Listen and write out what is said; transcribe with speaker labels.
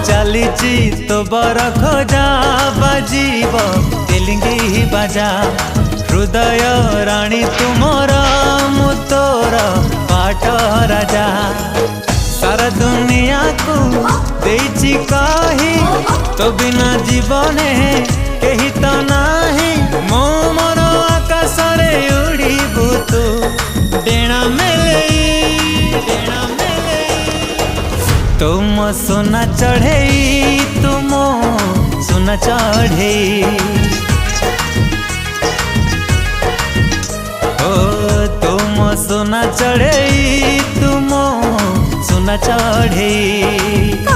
Speaker 1: चलीची तो बर खोजा बाजीब तेलिंगी बाजा हृदय राणी तुमर मु तोर पाट राजा सारा दुनिया को देइची कही तो बिना जीवने कही तो नाही मो मोर आकाश रे उड़ीबू तू डेणा मेले तुम सोना चढ़े तुम सोना चढ़े ओ तुम सोना चढ़े तुम सोना चढ़े।